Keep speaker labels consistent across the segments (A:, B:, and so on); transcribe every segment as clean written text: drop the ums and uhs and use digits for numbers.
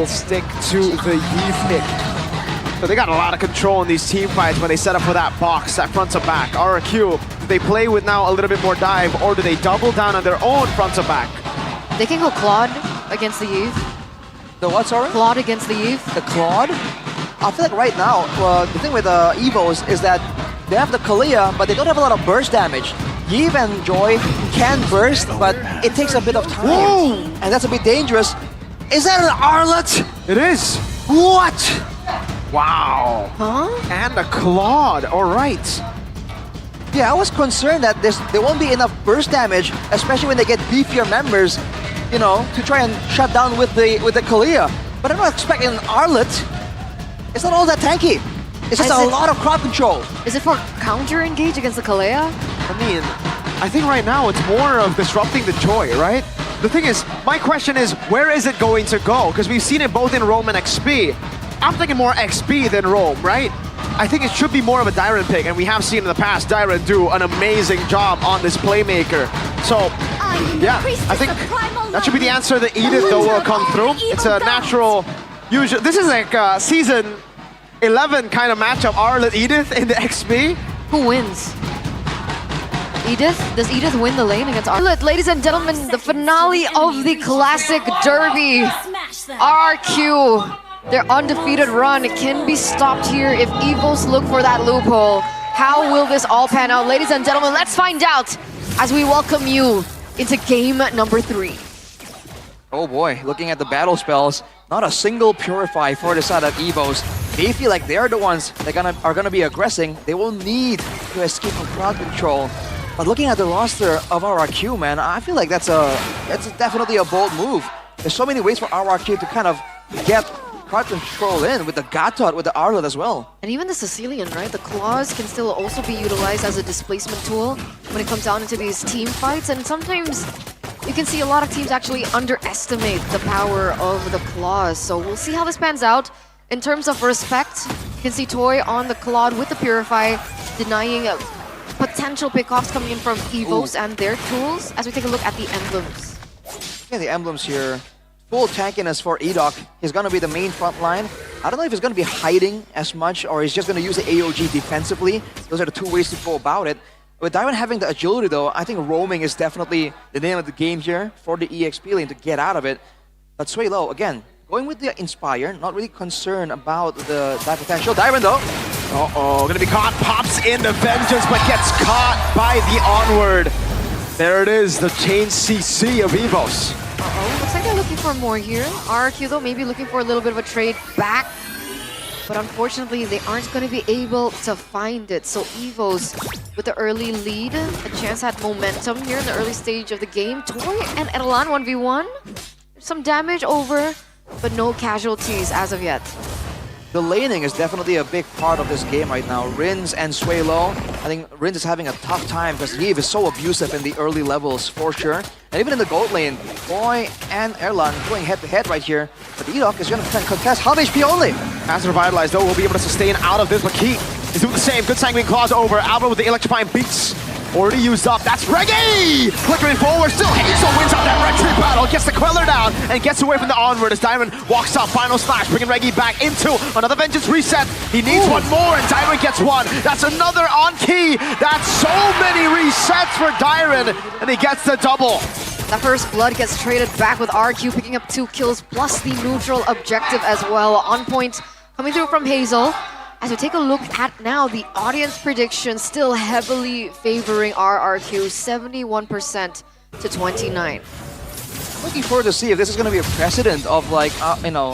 A: stick to the Yi pick. So they got a lot of control in these team fights when they set up for that box, that front to back. rrq, do they play with now a little bit more dive, or do they double down on their own front to back?
B: They can go Claude against the youth.
C: The what, sorry?
B: Claude against the youth.
C: The Claude? I feel like right now, the thing with the Evos is that they have the Kalia, but they don't have a lot of burst damage. Yves and Joy can burst, but it takes a bit of time.
A: Whoa!
C: And that's a bit dangerous. Is that an Arlet?
A: It is.
C: What?
A: Wow.
B: Huh?
A: And a Claude, all right.
C: Yeah, I was concerned that there won't be enough burst damage, especially when they get beefier members, you know, to try and shut down with the Kalia. But I'm not expecting an Arlet. It's not all that tanky. It's just a lot of crowd control.
B: Is it for counter engage against the Kalea?
A: I mean, I think right now it's more of disrupting the Joy, right? The thing is, my question is, where is it going to go? Because we've seen it both in Rome and XP. I'm thinking more XP than Rome, right? I think it should be more of a Dyren pick, and we have seen in the past Dyren do an amazing job on this playmaker. So, yeah, I think that should be the answer. The Edith, though, will come through. It's a natural, usual. This is like season 11 kind of matchup, Arlet Edith in the XP.
B: Who wins? Edith? Does Edith win the lane against Arlet? Ladies and gentlemen, the finale of the Classic Derby. rrq, their undefeated run can be stopped here if Evos look for that loophole. How will this all pan out? Ladies and gentlemen, let's find out as we welcome you into game number 3.
C: Oh boy, looking at the battle spells, not a single Purify for the side of Evos. They feel like they're the ones that are gonna be aggressing. They will need to escape from crowd control. But looking at the roster of rrq, man, I feel like that's definitely a bold move. There's so many ways for rrq to kind of get crowd control in with the Gatot, with the Arlet as well.
B: And even the Sicilian, right? The claws can still also be utilized as a displacement tool when it comes down into these team fights. And sometimes you can see a lot of teams actually underestimate the power of the claws. So we'll see how this pans out. In terms of respect, you can see Toy on the Claude with the Purify, denying potential pickoffs coming in from Evos and their tools as we take a look at the emblems.
C: Yeah, the emblems here. Full tankiness for Edok. He's going to be the main front line. I don't know if he's going to be hiding as much or he's just going to use the AOG defensively. Those are the two ways to go about it. With Dyren having the agility though, I think roaming is definitely the name of the game here for the EXP lane to get out of it. But Sway Low, again, going with the Inspire, not really concerned about the dive potential. Dyren though.
A: Uh-oh, gonna be caught, pops in the Vengeance, but gets caught by the Onward. There it is, the chain CC of Evos.
B: Uh-oh, looks like they're looking for more here. rrq though, maybe looking for a little bit of a trade back. But unfortunately, they aren't going to be able to find it. So Evos with the early lead, a chance at momentum here in the early stage of the game. Toy and Erlan 1v1. Some damage over, but no casualties as of yet.
C: The laning is definitely a big part of this game right now. Rins and Sway Low. I think Rins is having a tough time because Yves is so abusive in the early levels for sure. And even in the gold lane, Boy and Erlan going head-to-head right here. But Edok is going to contest half HP only.
A: As Revitalized, though, will be able to sustain out of this, but Key is doing the same. Good Sanguine Claws over. Albert with the Electrifying Beats. Already used up. That's Reggie! Flickering forward. Still Hazel wins out that retreat battle. Gets the Queller down and gets away from the Onward as Dyren walks up. Final slash, bringing Reggie back into another Vengeance reset. He needs one more and Dyren gets one. That's another on Key. That's so many resets for Dyren and he gets the double.
B: The first blood gets traded back with rrq picking up 2 kills plus the neutral objective as well. On point coming through from Hazel. As we take a look at now, the audience prediction still heavily favoring rrq, 71% to 29.
C: Looking forward to see if this is going to be a precedent of like, you know,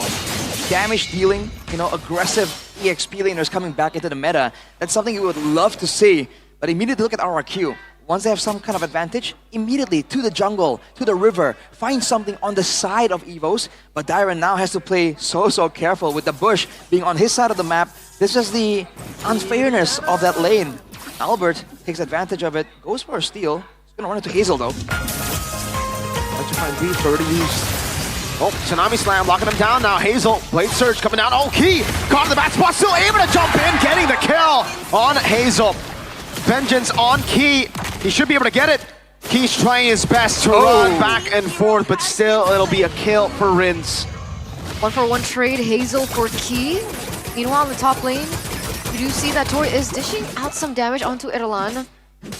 C: damage dealing, you know, aggressive EXP laners coming back into the meta. That's something we would love to see. But immediately look at rrq. Once they have some kind of advantage, immediately to the jungle, to the river, find something on the side of Evos. But Dyren now has to play so careful with the bush being on his side of the map. This is the unfairness of that lane. Albert takes advantage of it, goes for a steal. He's gonna run into Hazel though.
A: Electrifying Beats already used. Oh, Tsunami Slam locking him down now. Hazel, Blade Surge coming down. Oh, Key caught in the back spot, still able to jump in, getting the kill on Hazel. Vengeance on Key. He should be able to get it. Key's trying his best to run back and forth, but still it'll be a kill for Rins.
B: 1-for-1 trade, Hazel for Key. Meanwhile, in the top lane, we do see that Toy is dishing out some damage onto Erlan,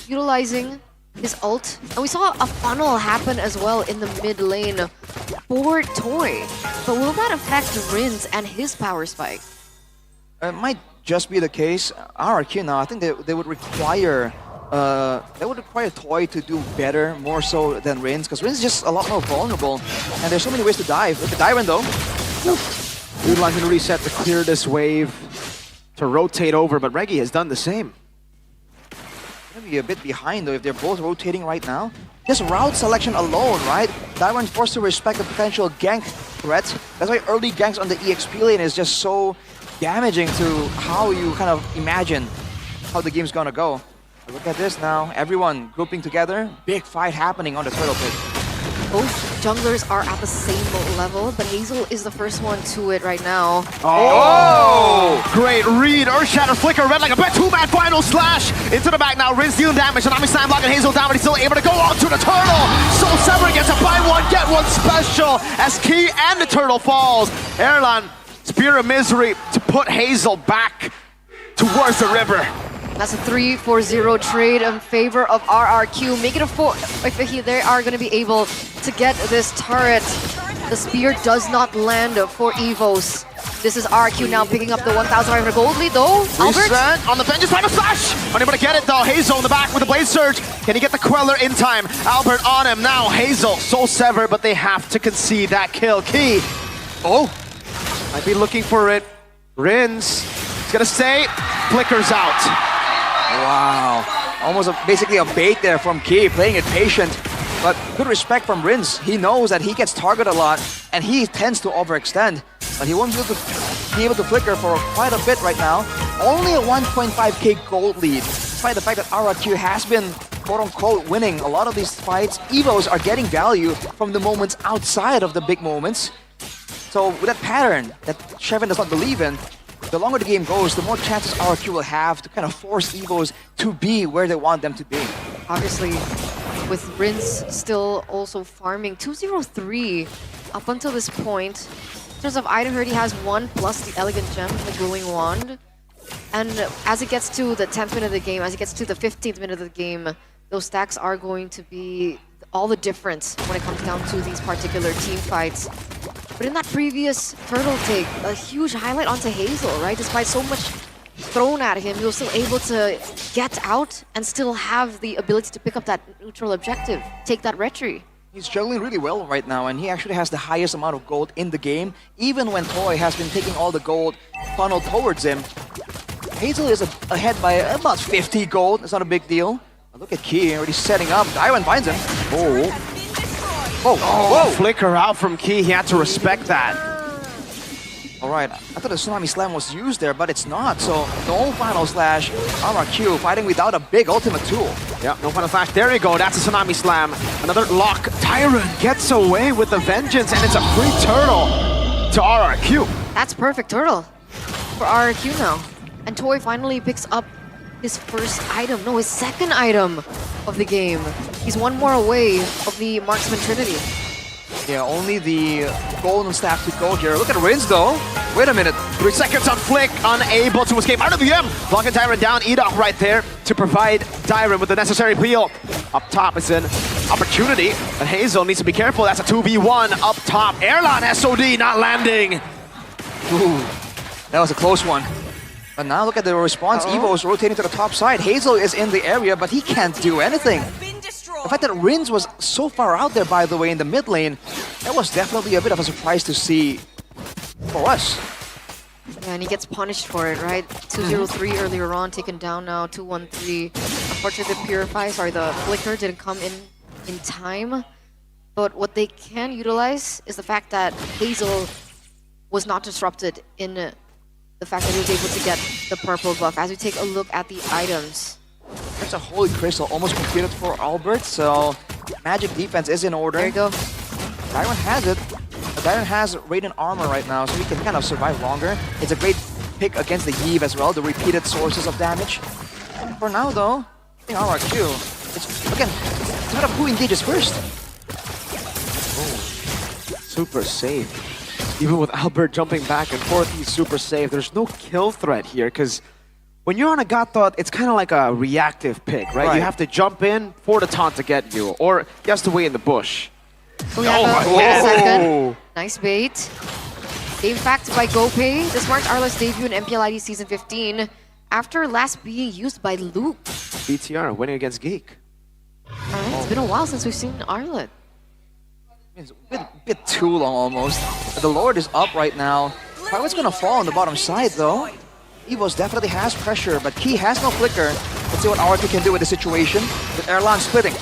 B: utilizing his ult. And we saw a funnel happen as well in the mid lane for Toy. But will that affect Rinz and his power spike?
C: It might just be the case. RRQ now, I think they would require Toy to do better, more so than Rinz, because Rinz is just a lot more vulnerable, and there's so many ways to dive. Look at Dyron though.
A: Utilizing the reset to clear this wave, to rotate over, but Reggie has done the same.
C: Gonna be a bit behind though if they're both rotating right now. Just route selection alone, right? Dyron's forced to respect the potential gank threat. That's why early ganks on the EXP lane is just so damaging to how you kind of imagine how the game's gonna go. Look at this now, everyone grouping together, big fight happening on the turtle pit.
B: Both junglers are at the same level, but Hazel is the first one to it right now.
A: Oh! Great read, Earthshatter flicker, red like a bet, two-man final slash! Into the back now, Rinz dealing damage, Tsunami Slam blocking Hazel down, but he's still able to go on to the turtle! Soul Sever gets a buy one, get one special, as Key and the turtle falls. Erlan, Spear of Misery to put Hazel back towards the river.
B: That's a 3-4-0 trade in favor of RRQ. Make it a 4 if they are going to be able to get this turret. The spear does not land for Evos. This is RRQ now picking up the 1,500 gold lead though. Albert?
A: Reset on the bench, just final slash! Unable to get it though. Hazel in the back with the Blade Surge. Can he get the Queller in time? Albert on him now. Hazel, Soul Sever, but they have to concede that kill. Key. Oh, might be looking for it. Rinz is gonna stay. Flickers out.
C: Wow, almost basically a bait there from Key, playing it patient. But good respect from Rinz. He knows that he gets targeted a lot, and he tends to overextend. But he won't be able to flicker for quite a bit right now. Only a 1.5k gold lead, despite the fact that RRQ has been quote-unquote winning a lot of these fights. Evos are getting value from the moments outside of the big moments. So with that pattern that Shevin does not believe in, the longer the game goes, the more chances RRQ will have to kind of force Evos to be where they want them to be.
B: Obviously, with Rinz still also farming 203 up until this point. In terms of item herd, he has 1 plus the Elegant Gem, the Glowing Wand. And as it gets to the 10th minute of the game, as it gets to the 15th minute of the game, those stacks are going to be all the difference when it comes down to these particular team fights. But in that previous turtle take, a huge highlight onto Hazel, right? Despite so much thrown at him, he was still able to get out and still have the ability to pick up that neutral objective, take that retry.
C: He's juggling really well right now, and he actually has the highest amount of gold in the game, even when Toy has been taking all the gold funneled towards him. Hazel is ahead by about 50 gold, it's not a big deal. But look at Key already setting up, Dyron finds him. Oh. Whoa, whoa!
A: Flicker out from Key, he had to respect that.
C: Alright, I thought the Tsunami Slam was used there, but it's not, so no Final Slash. RRQ fighting without a big ultimate tool.
A: Yeah, no Final Slash, there you go, that's a Tsunami Slam. Another lock, Tyron gets away with the vengeance, and it's a free turtle to RRQ.
B: That's perfect turtle for RRQ now. And Toy finally picks up his first item, no, his second item of the game. He's one more away of the Marksman Trinity.
C: Yeah, only the golden staff to go here. Look at Rinz though. Wait a minute.
A: 3 seconds on Flick, unable to escape out of the M. Blocking Tyron down, Edok right there to provide Tyron with the necessary peel. Up top is an opportunity, and Hazel needs to be careful. That's a 2v1 up top. Erlan SOD not landing.
C: Ooh, that was a close one. But now look at the response. Evos rotating to the top side. Hazel is in the area, but he can't do anything. The fact that Rinz was so far out there, by the way, in the mid lane, that was definitely a bit of a surprise to see for us.
B: Yeah, and he gets punished for it, right? 203 earlier on, taken down now, 213. Unfortunately, the Flicker didn't come in time. But what they can utilize is the fact that Hazel was not disrupted in the fact that he was able to get the purple buff. As we take a look at the items.
C: There's a Holy Crystal almost completed for Albert, so magic defense is in order.
B: There you go.
C: Dyron has it. Dyron has Radiant Armor right now, so he can kind of survive longer. It's a great pick against the Eve as well, the repeated sources of damage. For now though, I think RRQ, it's again, it's a matter of who engages first.
A: Super safe. Even with Albert jumping back and forth, he's super safe. There's no kill threat here, because when you're on a God Thought, it's kind of like a reactive pick, right? You have to jump in for the taunt to get you, or he has to wait in the bush.
B: So we have a second. Nice bait. Game fact by GoPay. This marks Arla's debut in MPLID Season 15 after last being used by Luke.
A: BTR winning against Geek.
B: Alright, it's been a while since we've seen Arla.
C: It's a bit too long almost. But the Lord is up right now. Probably gonna fall on the bottom side though. Evos definitely has pressure, but Key has no flicker. Let's see what rrqvsevos can do with the situation. With Erlan splitting.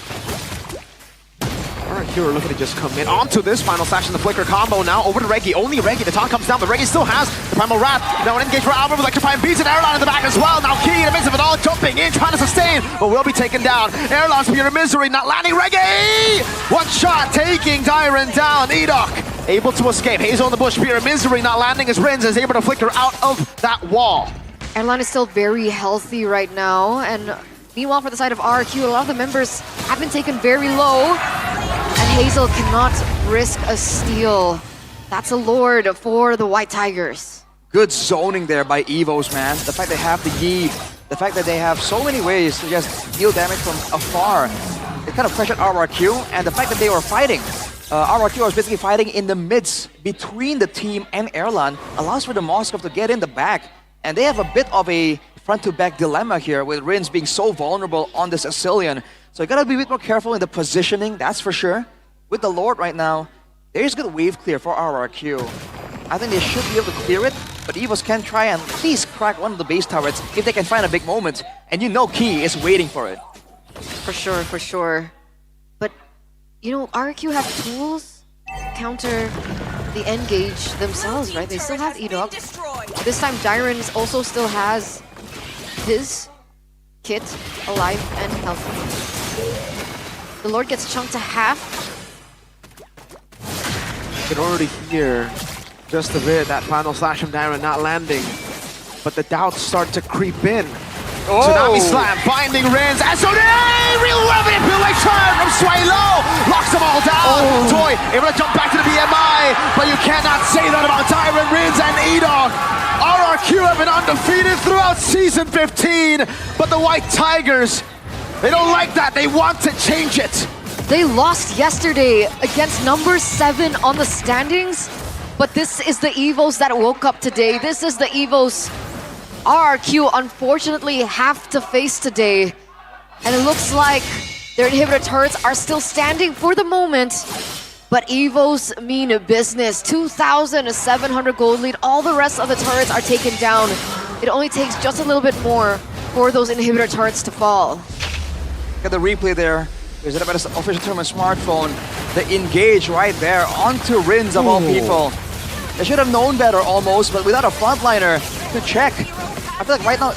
A: Alright, here we're looking to just come in onto this final slash in the flicker combo now. Over to Reggie. Only Reggie. The taunt comes down, but Reggie still has the Primal Wrath. Now an engage for Albert with Electrifying Beats and Erlan in the back as well. Now Key in the midst of it all, jumping in, trying to sustain, but will be taken down. Erlan Spear of Misery, not landing. Reggie! One shot, taking Dyron down. Edok able to escape. Hazel in the bush, Spear of Misery not landing as Rins is able to flicker out of that wall.
B: Erlan is still very healthy right now, and meanwhile for the side of rrqvsevos, a lot of the members have been taken very low, and Hazel cannot risk a steal. That's a Lord for the White Tigers.
C: Good zoning there by Evos, man. The fact they have the Yeet, the fact that they have so many ways to just deal damage from afar. They kind of pressured rrqvsevos, and the fact that they were fighting. rrqvsevos was basically fighting in the midst between the team and Erlan, allows for the Moskov to get in the back. And they have a bit of a front-to-back dilemma here with Rins being so vulnerable on the Sicilian. So you gotta be a bit more careful in the positioning, that's for sure. With the Lord right now, there's good wave clear for rrqvsevos. I think they should be able to clear it, but Evos can try and at least crack one of the base turrets if they can find a big moment. And you know Key is waiting for it.
B: For sure, for sure. But, you know, rrqvsevos have tools to counter the engage themselves, right? They still have Edok. This time Dyron also still has his kit alive and healthy. The Lord gets chunked to half.
A: You can already hear just a bit that final slash from Dyron not landing, but the doubts start to creep in. Tsunami Slam, finding Rins, SOD! Real manipulation from Swalo! Locks them all down! Toy able to jump back to the BMI, but you cannot say that about Dyron, Rins, and Edok. rrqvsevos have been undefeated throughout Season 15, but the White Tigers, they don't like that, they want to change it.
B: They lost yesterday against number 7 on the standings, but this is the Evos that woke up today. This is the Evos rrqvsevos unfortunately have to face today. And it looks like their inhibitor turrets are still standing for the moment. But Evos mean business. 2,700 gold lead. All the rest of the turrets are taken down. It only takes just a little bit more for those inhibitor turrets to fall.
C: Got the replay there. There's about an official tournament smartphone. The engage right there onto Rins of all people. They should have known better almost, but without a frontliner to check. I feel like right now,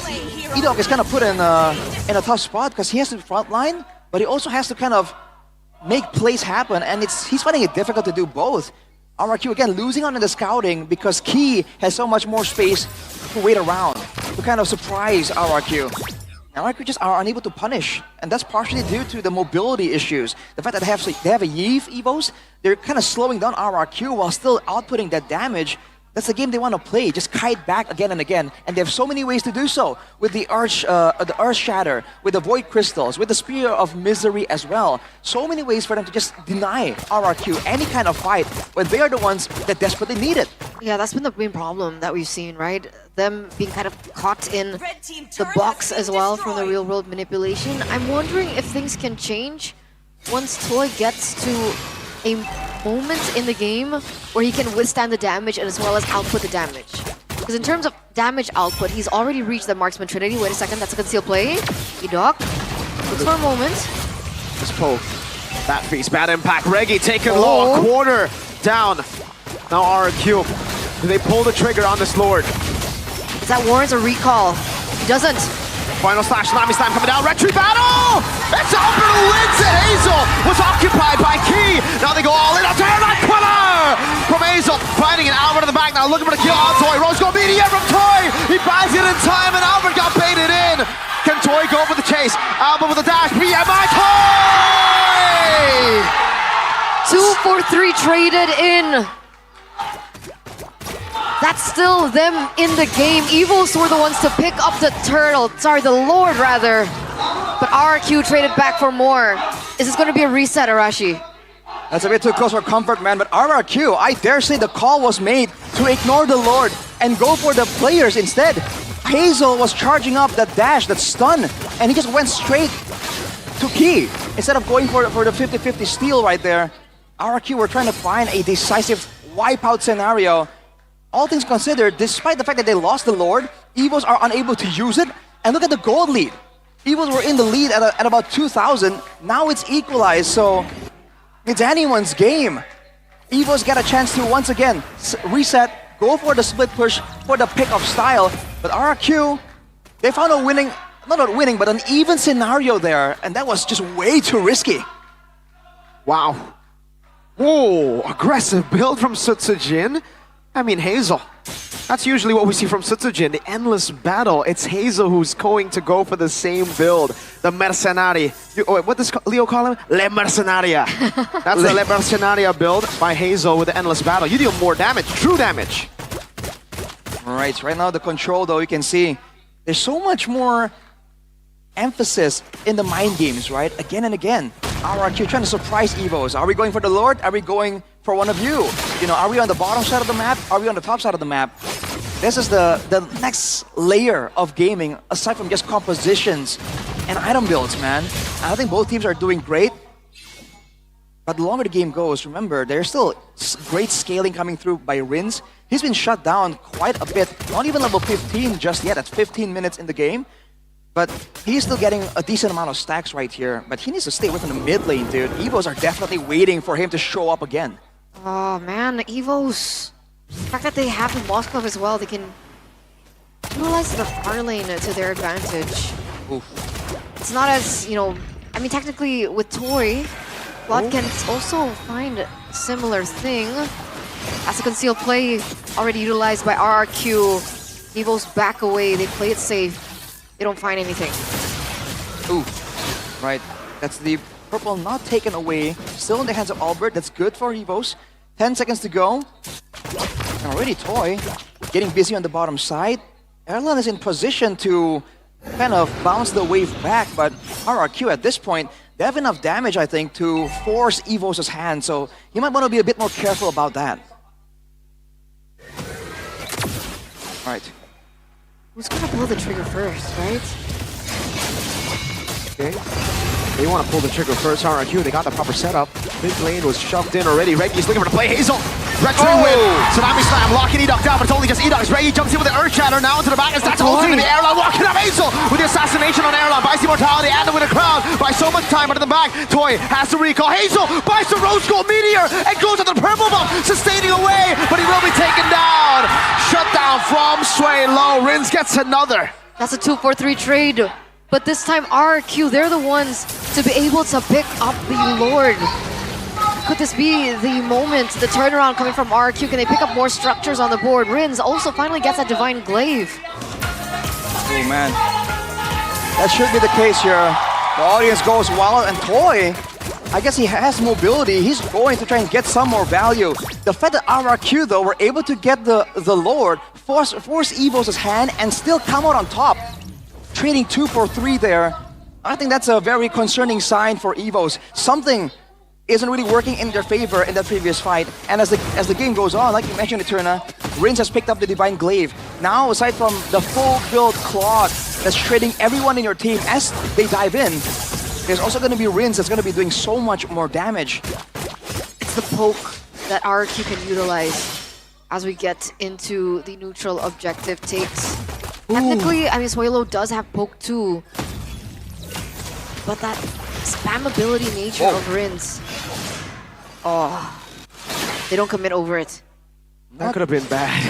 C: Edok is kind of put in a tough spot because he has to frontline, but he also has to kind of make plays happen, and he's finding it difficult to do both. rrqvsevos again losing on the scouting because Key has so much more space to wait around to kind of surprise rrqvsevos. And rrqvsevos just are unable to punish, and that's partially due to the mobility issues. The fact that they have a Yeev Evos, they're kind of slowing down rrqvsevos while still outputting that damage. That's the game they want to play, just kite back again and again. And they have so many ways to do so. With the Earth Shatter, with the Void Crystals, with the Spear of Misery as well. So many ways for them to just deny rrqvsevos any kind of fight when they are the ones that desperately need it.
B: Yeah, that's been the main problem that we've seen, right? Them being kind of caught in the box as well from the real-world manipulation. I'm wondering if things can change once Toy gets to a moment in the game where he can withstand the damage and as well as output the damage. Because in terms of damage output, he's already reached the Marksman Trinity. Wait a second, that's a concealed play. Edok looks for a moment.
A: Just poke. That feast, bad impact. Reggie taking low, a quarter down. Now rrqvsevos, do they pull the trigger on this Lord?
B: That warrants a recall. He doesn't.
A: Final slash, Tsunami Slam coming down, retry battle! It's Albert who wins it! Hazel was occupied by Key. Now they go all in, a turn on Quiller! From Hazel, finding an Albert in the back now, looking for the kill on Toy. Rose go BDM from Toy! He buys it in time and Albert got baited in! Can Toy go for the chase? Albert with a dash, BMI, Toy!
B: 2 for 3 traded in. that's still them in the game. Evos were the ones to pick up the the Lord rather. But RRQ traded back for more. Is this going to be a reset, Arashi?
C: That's a bit too close for comfort, man. But RRQ, I dare say the call was made to ignore the Lord and go for the players instead. Hazel was charging up that dash, that stun, and he just went straight to Key. Instead of going for the 50-50 steal right there, RRQ were trying to find a decisive wipeout scenario. All things considered, despite the fact that they lost the Lord, Evos are unable to use it. And look at the gold lead. Evos were in the lead at about 2,000. Now it's equalized, so it's anyone's game. Evos get a chance to once again reset, go for the split push for the pick of style. But RRQ, they found a winning, not a winning, but an even scenario there. And that was just way too risky.
A: Wow. Whoa, aggressive build from Sutsujin. I mean, Hazel. That's usually what we see from Sutsujin, the endless battle. It's Hazel who's going to go for the same build. The Mercenari. What does Leo call him? Le Mercenaria. That's the Le Mercenaria build by Hazel with the endless battle. You deal more damage, true damage.
C: Right now the control though, you can see there's so much more emphasis in the mind games, right? Again and again. RRQ trying to surprise Evos. Are we going for the Lord? Are we going for one of you? You know, are we on the bottom side of the map? Are we on the top side of the map? This is the next layer of gaming, aside from just compositions and item builds, man. And I think both teams are doing great. But the longer the game goes, remember, there's still great scaling coming through by Rins. He's been shut down quite a bit. Not even level 15 just yet. That's 15 minutes in the game. But he's still getting a decent amount of stacks right here. But he needs to stay within the mid lane, dude. Evos are definitely waiting for him to show up again.
B: Oh man, Evos. The fact that they have the Moss Club as well, they can utilize the far lane to their advantage.
C: Oof.
B: It's not as, you know, I mean technically with Toy, Blood can also find a similar thing. As a concealed play already utilized by RRQ. Evos back away, they play it safe. They don't find anything.
C: Ooh, right. That's the purple not taken away. Still in the hands of Albert. That's good for Evos. 10 seconds to go. And already Toy getting busy on the bottom side. Erlan is in position to kind of bounce the wave back, but RRQ at this point, they have enough damage, I think, to force Evos' hand. So you might want to be a bit more careful about that. All right.
B: Who's gonna pull the trigger first, right?
A: Okay. They want to pull the trigger first. RRQ, they got the proper setup. Mid lane was shoved in already. Regi's looking for the play. Hazel. Retro win. Tsunami Slam. Locking Edok down, but it's only just Edok. Regi jumps in with an Earth Shatter now into the back. And that's also into the Airline. Locking up Hazel with the assassination on Airline. Buys the Immortality and the Winter Crown. By so much time, but in the back, Toy has to recall. Hazel buys the Rose Gold Meteor and goes to the Purple Bomb. Sustaining away, but he will be taken down. Shut down from Sway Low. Rins gets another.
B: That's a 2-4-3 trade. But this time RRQ, they're the ones to be able to pick up the Lord. Could this be the moment, the turnaround coming from RRQ? Can they pick up more structures on the board? Rins also finally gets that Divine Glaive.
C: Oh man, that should be the case here. The audience goes wild, and Toy, I guess he has mobility. He's going to try and get some more value. The fact that RRQ though were able to get the Lord, force Evos' hand, and still come out on top, trading 2 for 3 there. I think that's a very concerning sign for Evos. Something isn't really working in their favor in that previous fight. And as the game goes on, like you mentioned, Eterna, Rins has picked up the Divine Glaive. Now, aside from the full build Claude that's trading everyone in your team as they dive in, there's also going to be Rins that's going to be doing so much more damage.
B: It's the poke that RRQ can utilize as we get into the neutral objective takes. Technically, I mean, Suelo does have poke too, but that spammability nature of Rins, oh, they don't commit over it.
A: That could have been bad.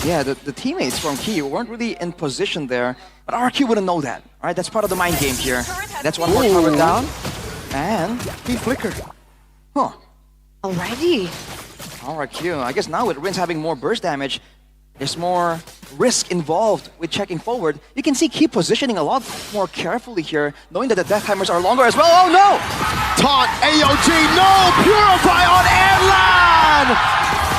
C: Yeah, the teammates from Key weren't really in position there, but RRQ wouldn't know that. All right, that's part of the mind game here. That's one more turret down, and
A: He flickered.
C: huh.
B: Alrighty.
C: RRQ, I guess now with Rins having more burst damage, there's more risk involved with checking forward. You can see Key positioning a lot more carefully here, knowing that the death timers are longer as well. Oh no!
A: Taunt, AOG, no! Purify on Airline!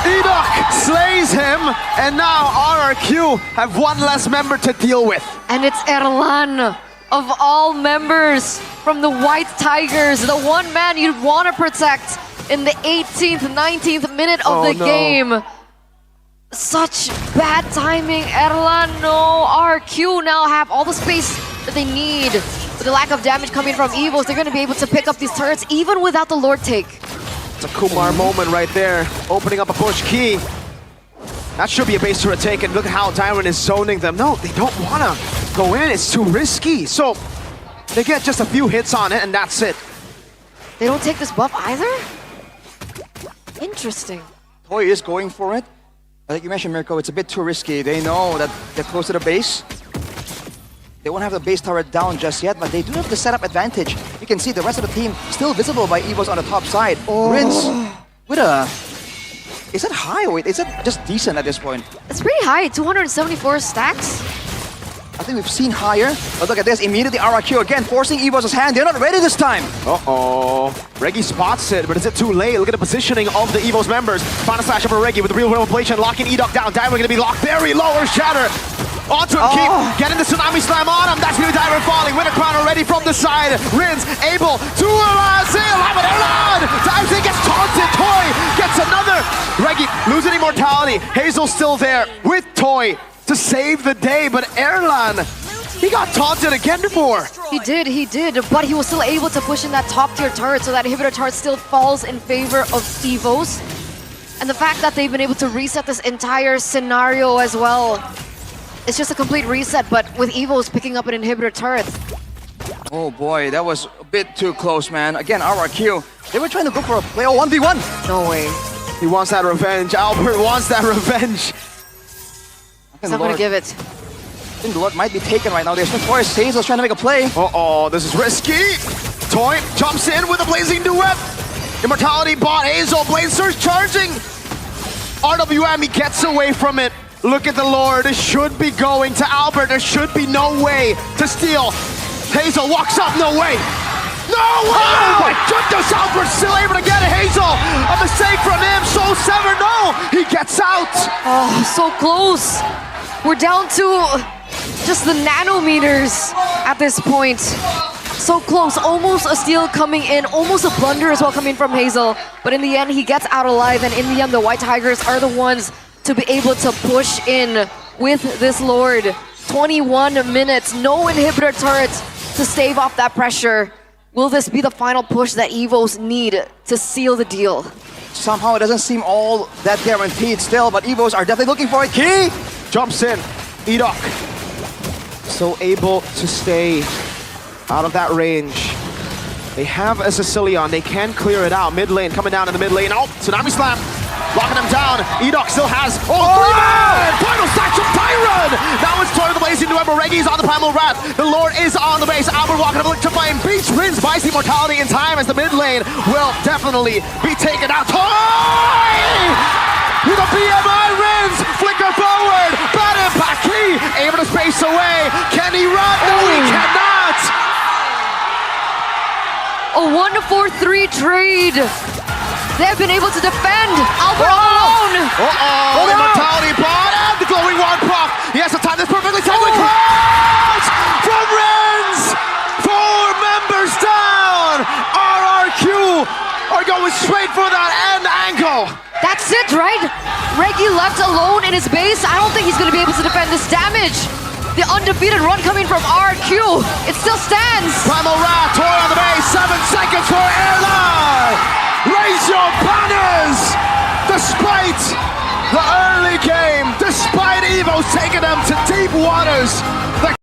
A: Edok slays him, and now RRQ have one less member to deal with.
B: And it's Erlan, of all members from the White Tigers, the one man you'd want to protect in the 18th, 19th minute of the game. Such bad timing, Erlan. No, RRQ now have all the space that they need. With the lack of damage coming from Evos, they're going to be able to pick up these turrets even without the Lord take.
A: It's a Kumar moment right there, opening up a push key. That should be a base turret take, and look at how Tyron is zoning them. No, they don't want to go in, it's too risky. So they get just a few hits on it, and that's it.
B: They don't take this buff either? Interesting.
C: Toy is going for it. Like you mentioned, Mirko, it's a bit too risky. They know that they're close to the base. They won't have the base turret down just yet, but they do have the setup advantage. You can see the rest of the team still visible by Evos on the top side. Rinse with a... Is it high or is it just decent at this point?
B: It's pretty high, 274 stacks.
C: I think we've seen higher, but look at this. Immediately RRQ again forcing Evos' hand. They're not ready this time.
A: Uh-oh. Reggie spots it, but is it too late? Look at the positioning of the Evos members. Final slash over Reggie with the real inflation, locking Edok down. Diamond going to be locked very low or shatter. Onto him, keep getting the tsunami slam on him. That's going to be Diamond falling. Winter Crown already from the side. Rins able to seal. How about Erlan? Diamond gets taunted. Toy gets another. Reggie losing immortality. Hazel's still there with Toy to save the day, but Erlan, he got taunted again before.
B: He did, but he was still able to push in that top tier turret, so that inhibitor turret still falls in favor of Evos. And the fact that they've been able to reset this entire scenario as well, it's just a complete reset, but with Evos picking up an inhibitor turret.
C: Oh boy, that was a bit too close, man. Again, RRQ, they were trying to go for a play 1v1.
B: No way.
A: He wants that revenge. Albert wants that revenge.
B: He's not gonna give it.
C: I think the Lord might be taken right now. There's no choice. Hazel's trying to make a play.
A: Uh-oh, this is risky. Toy jumps in with a blazing duet. Immortality bot, Hazel, Blade Surge charging. RWM, he gets away from it. Look at the Lord, it should be going to Albert. There should be no way to steal. Hazel walks up, no way. No way! Oh my goodness, Albert still able to get it. Hazel, a mistake from him. Soul Sever, no! He gets out.
B: Oh, so close. We're down to just the nanometers at this point. So close, almost a steal coming in, almost a blunder as well coming from Hazel. But in the end, he gets out alive, and in the end, the White Tigers are the ones to be able to push in with this Lord. 21 minutes, no inhibitor turrets to stave off that pressure. Will this be the final push that Evos need to seal the deal?
C: Somehow it doesn't seem all that guaranteed still, but Evos are definitely looking for a key.
A: Jumps in, Edok. So able to stay out of that range. They have a Sicilian, they can clear it out. Mid lane, coming down in the mid lane. Oh, Tsunami Slam, locking him down. Edok still has, three-man! Final stack from Tyron! Now it's Toy with the Blazing Duet, Reggie's on the Primal Wrath. The Lord is on the base. Albert walking up to find Beach Rins, buys the immortality in time as the mid lane will definitely be taken out. Toy! With a BMI Rins, flicker forward, bad impact key, able to space away. Can he run? No, he cannot!
B: A 1-4-3 trade. They've been able to defend Albert alone.
A: Immortality bot and the glowing wand proc. He has to time this perfectly. Cross from Rins. 4 members down. RRQ are going straight for that end angle.
B: That's it, right? Reggie left alone in his base. I don't think he's going to be able to defend this damage. The undefeated run coming from RRQ. It still stands.
A: Primal Wrath, Toy on the base. 7 seconds for Erlan. Raise your banners! Despite the early game, despite Evos taking them to deep waters, the